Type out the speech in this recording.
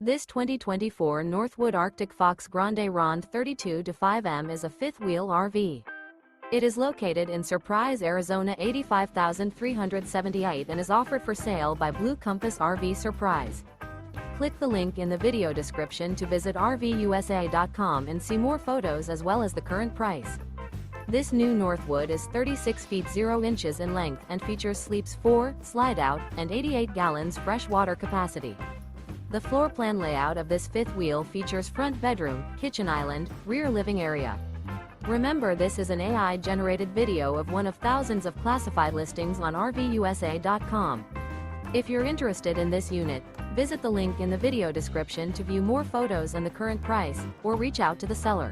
This 2024 Northwood Arctic Fox Grande Ronde 32-5M is a fifth-wheel RV. It is located in Surprise, Arizona 85,378 and is offered for sale by Blue Compass RV Surprise. Click the link in the video description to visit RVUSA.com and see more photos as well as the current price. This new Northwood is 36 feet 0 inches in length and features sleeps 4, slide-out, and 88 gallons fresh water capacity. The floor plan layout of this fifth wheel features front bedroom, kitchen island, rear living area. Remember, this is an AI-generated video of one of thousands of classified listings on RVUSA.com. If you're interested in this unit, visit the link in the video description to view more photos and the current price, or reach out to the seller.